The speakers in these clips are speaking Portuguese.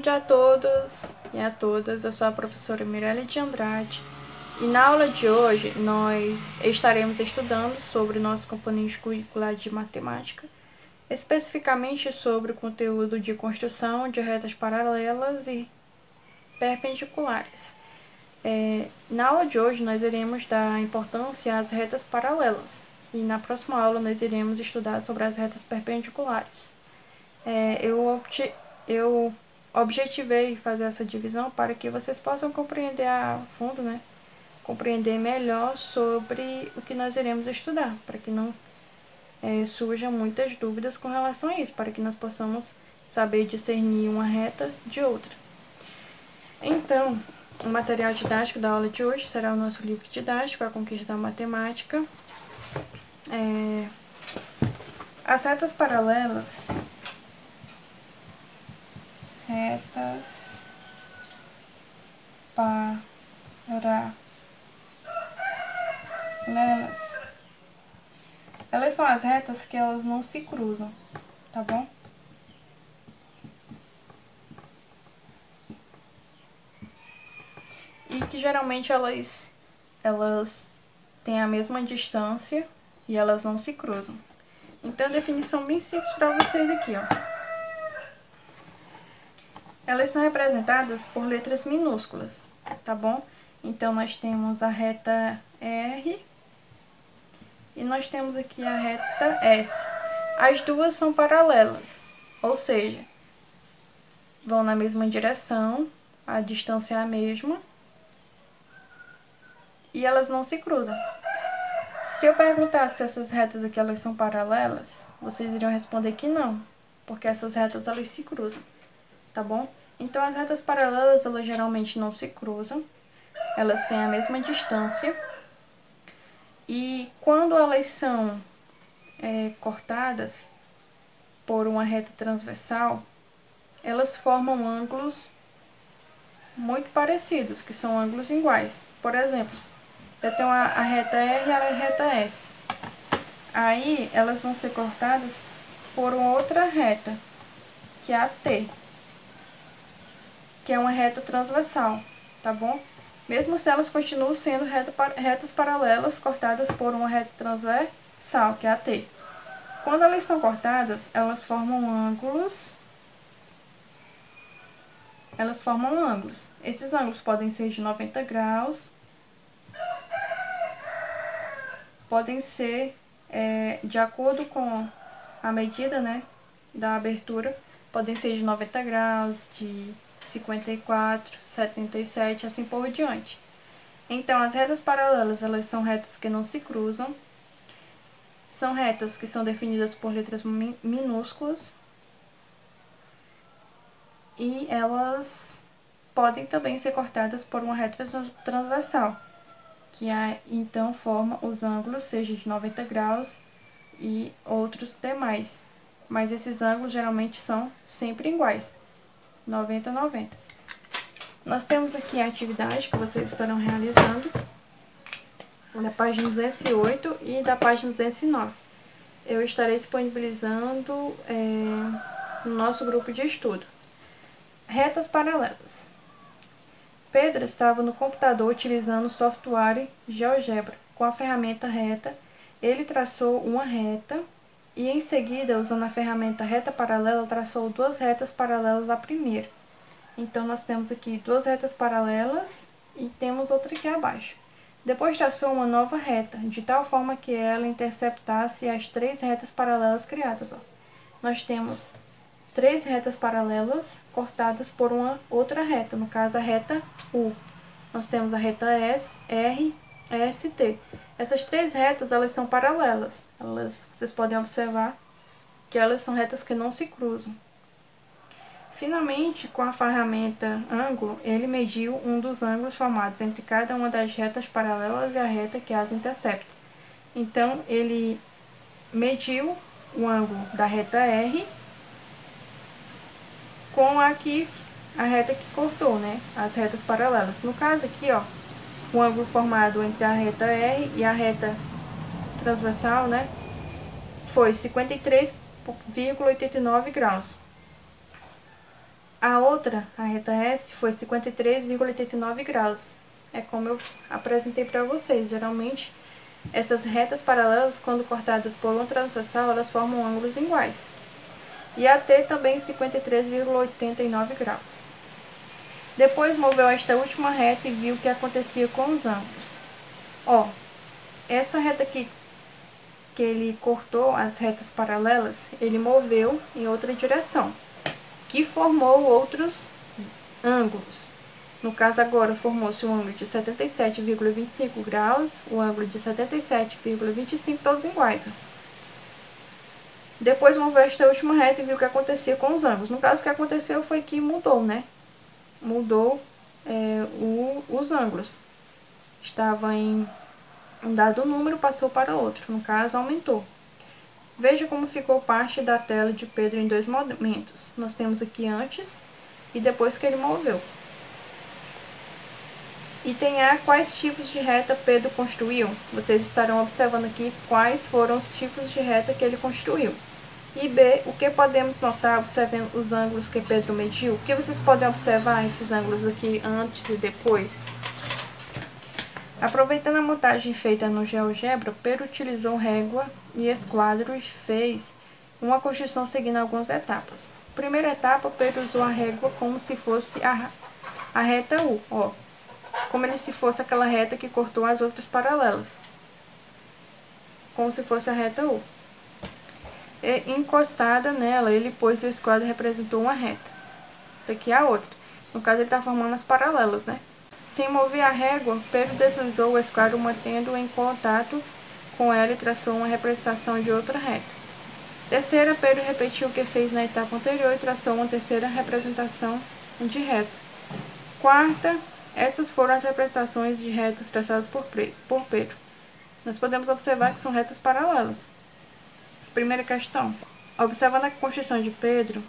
dia a todos e a todas, eu sou a professora Mirelle de Andrade e na aula de hoje nós estaremos estudando sobre o nosso componente curricular de matemática, especificamente sobre o conteúdo de construção de retas paralelas e perpendiculares. Na aula de hoje nós iremos dar importância às retas paralelas e na próxima aula nós iremos estudar sobre as retas perpendiculares. Eu objetivei fazer essa divisão para que vocês possam compreender a fundo, compreender melhor sobre o que nós iremos estudar, para que não surjam muitas dúvidas com relação a isso, para que nós possamos saber discernir uma reta de outra. Então, o material didático da aula de hoje será o nosso livro didático, A Conquista da Matemática. As retas paralelas. Retas paralelas. Elas são as retas que elas não se cruzam, tá bom? E que geralmente elas têm a mesma distância e elas não se cruzam. Então, a definição bem simples para vocês aqui, ó. Elas são representadas por letras minúsculas, tá bom? Então, nós temos a reta R e nós temos aqui a reta S. As duas são paralelas, ou seja, vão na mesma direção, a distância é a mesma e elas não se cruzam. Se eu perguntasse se essas retas aqui elas são paralelas, vocês iriam responder que não, porque essas retas elas se cruzam. Tá bom? Então, as retas paralelas, elas geralmente não se cruzam, elas têm a mesma distância, e quando elas são cortadas por uma reta transversal, elas formam ângulos muito parecidos, que são ângulos iguais. Por exemplo, eu tenho a reta R e a reta S. Aí, elas vão ser cortadas por uma outra reta, que é a T, que é uma reta transversal, tá bom? Mesmo se elas continuam sendo retas paralelas cortadas por uma reta transversal, que é a T. Quando elas são cortadas, elas formam ângulos. Esses ângulos podem ser de 90 graus, podem ser de acordo com a medida, da abertura, podem ser de 90 graus, de 54, 77, assim por diante. Então, as retas paralelas, elas são retas que não se cruzam, são retas que são definidas por letras minúsculas e elas podem também ser cortadas por uma reta transversal, que então forma os ângulos, seja de 90 graus e outros demais. Mas esses ângulos geralmente são sempre iguais. 90 a 90. Nós temos aqui a atividade que vocês estarão realizando da página 208 e da página 209. Eu estarei disponibilizando no nosso grupo de estudo. Retas paralelas. Pedro estava no computador utilizando o software GeoGebra. Com a ferramenta reta, ele traçou uma reta e em seguida, usando a ferramenta reta paralela, traçou duas retas paralelas à primeira. Então, nós temos aqui duas retas paralelas e temos outra aqui abaixo. Depois, traçou uma nova reta, de tal forma que ela interceptasse as três retas paralelas criadas. Ó. Nós temos três retas paralelas cortadas por uma outra reta, no caso, a reta U. Nós temos a reta S, R, S, T. Essas três retas, elas são paralelas. Vocês podem observar que elas são retas que não se cruzam. Finalmente, com a ferramenta ângulo, ele mediu um dos ângulos formados entre cada uma das retas paralelas e a reta que as intercepta. Então, ele mediu o ângulo da reta R com a reta que cortou, as retas paralelas. No caso aqui, ó, o ângulo formado entre a reta R e a reta transversal, foi 53,89 graus. A outra, a reta S, foi 53,89 graus. É como eu apresentei para vocês. Geralmente, essas retas paralelas, quando cortadas por uma transversal, elas formam ângulos iguais. E a T também 53,89 graus. Depois moveu esta última reta e viu o que acontecia com os ângulos. Ó, essa reta aqui que ele cortou, as retas paralelas, ele moveu em outra direção, que formou outros ângulos. No caso agora formou-se um ângulo de 77,25 graus, o ângulo de 77,25, todos iguais. Depois moveu esta última reta e viu o que acontecia com os ângulos. No caso, o que aconteceu foi que mudou, né? Mudou os ângulos. Estava em um dado número, passou para outro. No caso, aumentou. Veja como ficou parte da tela de Pedro em dois momentos. Nós temos aqui antes e depois que ele moveu. Item A, quais tipos de reta Pedro construiu? Vocês estarão observando aqui quais foram os tipos de reta que ele construiu. E B, o que podemos notar observando os ângulos que Pedro mediu? O que vocês podem observar esses ângulos aqui antes e depois? Aproveitando a montagem feita no GeoGebra, Pedro utilizou régua e esquadro e fez uma construção seguindo algumas etapas. Primeira etapa, Pedro usou a régua como se fosse a reta U, ó, como se fosse aquela reta que cortou as outras paralelas, como se fosse a reta U. E, encostada nela, ele pôs o esquadro e representou uma reta. Daqui a outra. No caso, ele está formando as paralelas, né? Sem mover a régua, Pedro deslizou o esquadro mantendo-o em contato com ela e traçou uma representação de outra reta. Terceira, Pedro repetiu o que fez na etapa anterior e traçou uma terceira representação de reta. Quarta, essas foram as representações de retas traçadas por Pedro. Nós podemos observar que são retas paralelas. Primeira questão. Observando a construção de Pedro,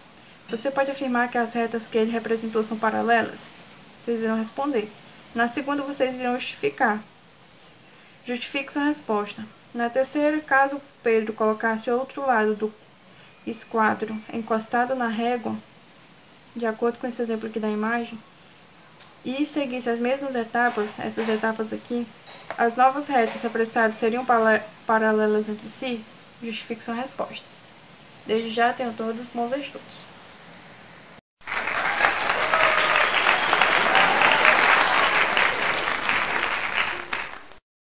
você pode afirmar que as retas que ele representou são paralelas? Vocês irão responder. Na segunda, vocês irão justificar. Justifique sua resposta. Na terceira, caso Pedro colocasse o outro lado do esquadro encostado na régua, de acordo com esse exemplo aqui da imagem, e seguisse as mesmas etapas, essas etapas aqui, as novas retas representadas seriam paralelas entre si? Justifique sua resposta. Desde já, tenham todos bons estudos.